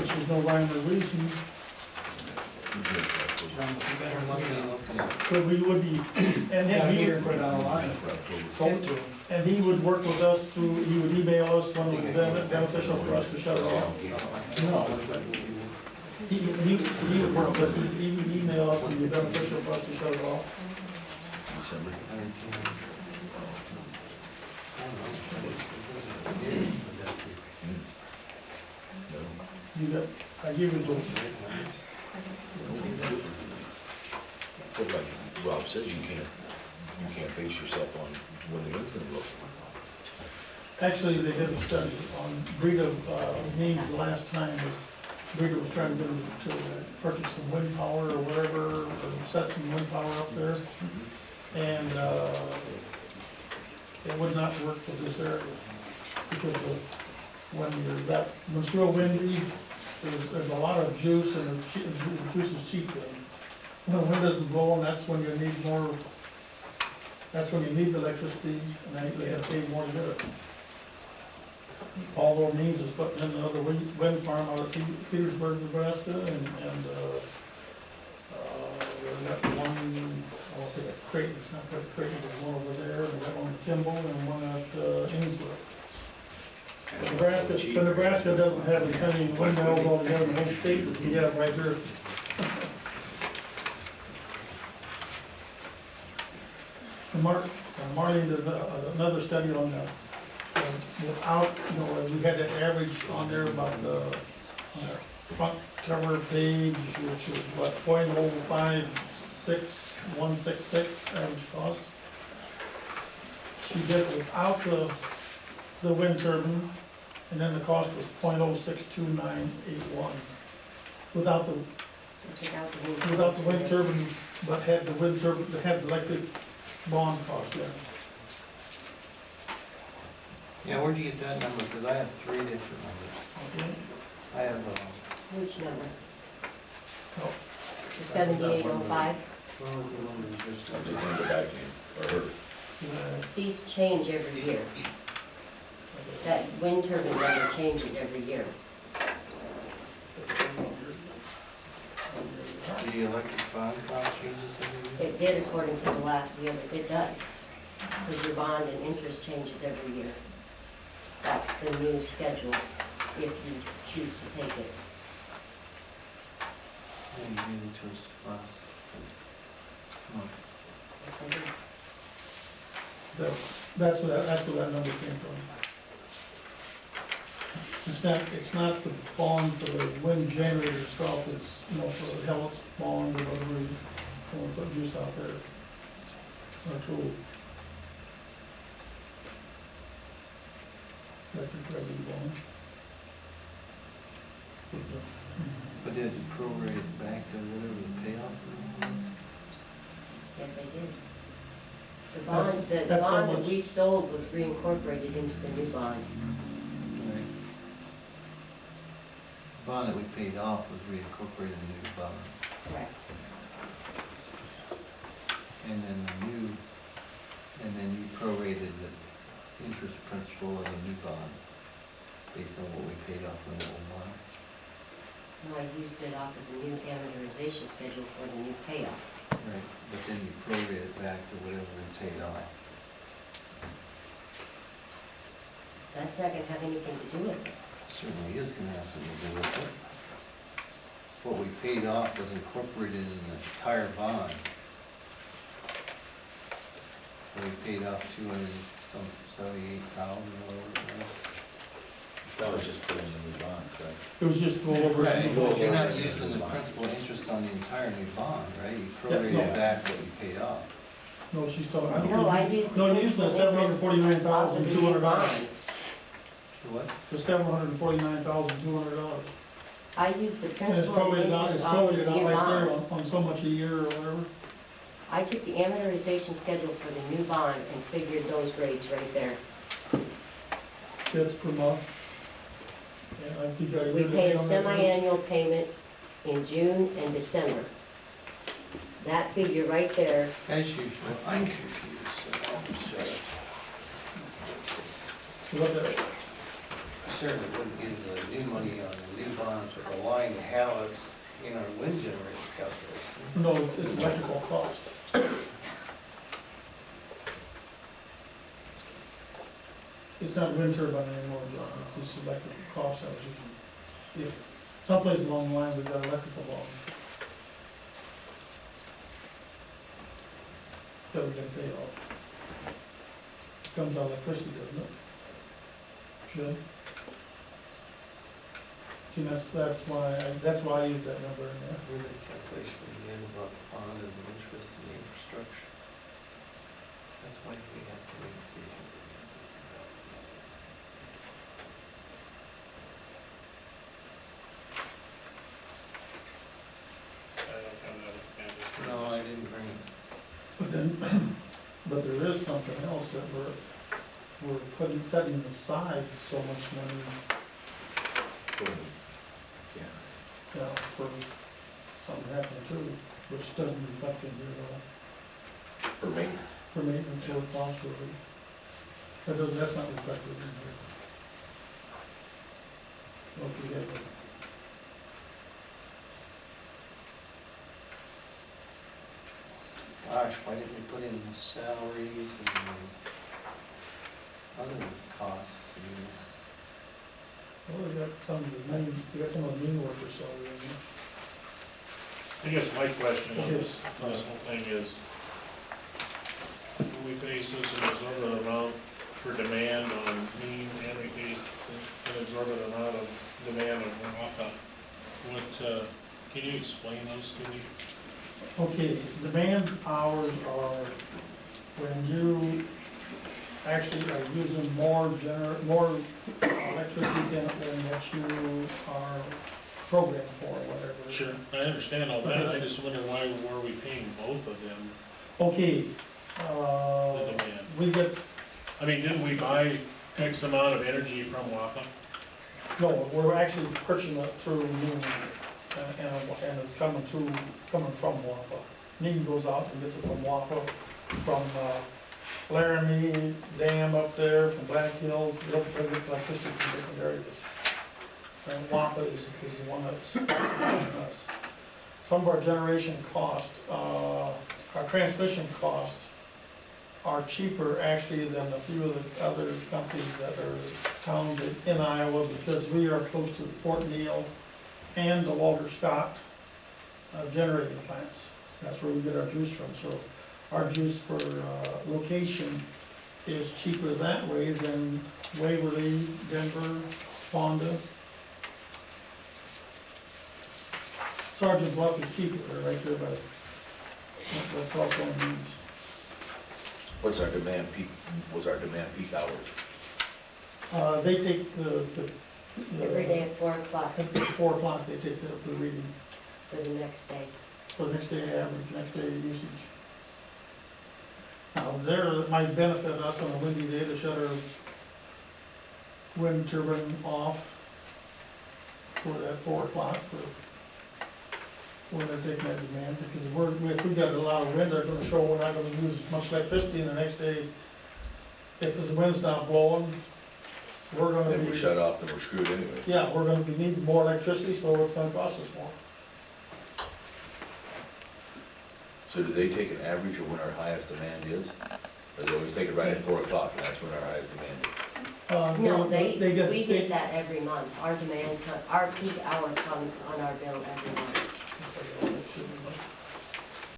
there's no rhyme or reason, but we would be, and then he would put it on a line. And he would work with us through, he would email us when it was beneficial for us to shut it off. He would work with us, he would email us when it was beneficial for us to shut it off. You got, I give you those. But like Rob says, you can't base yourself on when the wind's going to blow. Actually, they did a study on Brita needs the last time was Brita was trying to get them to purchase some wind power or whatever, or set some wind power up there, and it would not work for this area because when it's real windy, there's a lot of juice and the juice is cheap. When the wind doesn't blow, and that's when you need more. That's when you need the electricity, and they have to pay more to get it. All their means is putting in another wind farm out of Petersburg, Nebraska, and we've got one, I'll say a Creighton, it's not quite Creighton, there's one over there, and we got one in Kimball, and one at Ainsworth. Nebraska doesn't have as many windmills altogether in the whole state as we have right here. Marlene did another study on that. Without, we had an average on there about the front cover page, which is what, 0.056166 average cost. She did it without the wind turbine, and then the cost was 0.062981. Without the wind turbine, but had the wind turbine, that had the electric bond cost in. Yeah, where'd you get that number? Because I have 3 different numbers. Okay. I have Which number? Oh. 7805? I just wanted to back in, or her. These change every year. That wind turbine number changes every year. the electric bond cost changes every year? It did according to the last year, it does. Because your bond and interest changes every year. That's the new schedule if you choose to take it. And you gave it to us last month. Yes, I did. That's where that number came from. It's not the bond for the wind generator itself, it's, for the Helix bond or whatever you want to put juice out there. Or tool. Electric revenue bond. But did you prorate it back to whatever the payoff was? Yes, I did. The bond that we sold was reincorporated into the new bond. Right. The bond that we paid off was reincorporated in the new bond. Correct. And then you prorated the interest principal of the new bond based on what we paid off on the old bond. No, I used it off of the new amortization schedule for the new payoff. Right, but then you prorate it back to whatever we paid off. That's not going to have anything to do with it. Certainly is going to have something to do with it. What we paid off was incorporated in the entire bond. And we paid off $278,000 or whatever it was. That was just put in the new bond, right? It was just go over. Right, but you're not using the principal interest on the entire new bond, right? You prorated back what you paid off. No, she's talking. No, I used No, you used the $749,200. What? The $749,200. I used the And it's principal probably and not, interest off of the new right there bond. on so much a year or whatever. I took the amortization schedule for the new bond and figured those rates right there. Cents per month. And I think I We pay a semi-annual payment in June and December. That figure right there. As usual, I'm confused, so I'm sorry. Look at it. I certainly wouldn't use the new money on the new bond for the mind how it's in our wind generator calculation. No, it's electrical cost. It's not wind turbine anymore, John, it's just electrical cost, that was using, if someplace along the line we've got electrical volume. That we can pay off. Comes out of electricity, doesn't it? Should. See, that's why I use that number in there. Where the calculation again about the bond and the interest in the infrastructure. That's why we have to make a decision. I don't have that handy. No, I didn't bring it. But then, but there is something else that we're setting aside so much money, Yeah. for something happening too, which doesn't reflect in here at all. For maintenance. For maintenance or cost relief. That's not reflected in here. What we get with. Gosh, why didn't we put in salaries and other costs? Well, we got some of the main, workers salary in there. I guess my question on Yes. this whole thing is, we face this an exorbitant amount for demand on mean, and we face an exorbitant amount of demand on Waka. Can you explain those to me? Okay, demand hours are when you actually are using more electricity than what you are programmed for, or whatever. Sure, I understand all that, I just wonder why were we paying both of them Okay, the demand? we get, I mean, didn't we buy X amount of energy from Waka? no, we're actually purchasing it through Moon, and it's coming from Wappa. Mean goes out and gets it from Wappa, from Laramie Dam up there, from Black Hills, they get electricity from different areas. And Wappa is the one that's supplying us. Some of our generation costs, our transmission costs are cheaper actually than a few of the other companies that are towns in Iowa, because we are close to Fort Neal and the Walter Scott generating plants. That's where we get our juice from. So our juice for location is cheaper that way than Waverly, Denver, Fonda. Sergeant Bluff is cheaper, they're right there, but that's also means. What's our demand peak hours? They take the Every day at 4 o'clock I think at 4 o'clock they take the reading for the next day. for the next day average, next day usage. Now, there might benefit us on a windy day to shut our wind turbine off for that 4 o'clock for when they're taking that demand, because if we got a lot of wind, they're gonna show we're not gonna use as much electricity, and the next day, if the wind's not blowing, we're gonna Then be. we're shut off, then we're screwed anyway. Yeah, we're gonna be needing more electricity, so it's gonna cost us more. So do they take an average of when our highest demand is? Or they always take it right at 4 o'clock, and that's when our highest demand is? No, they get. we get that every month. Our demand, our peak hour comes on our bill every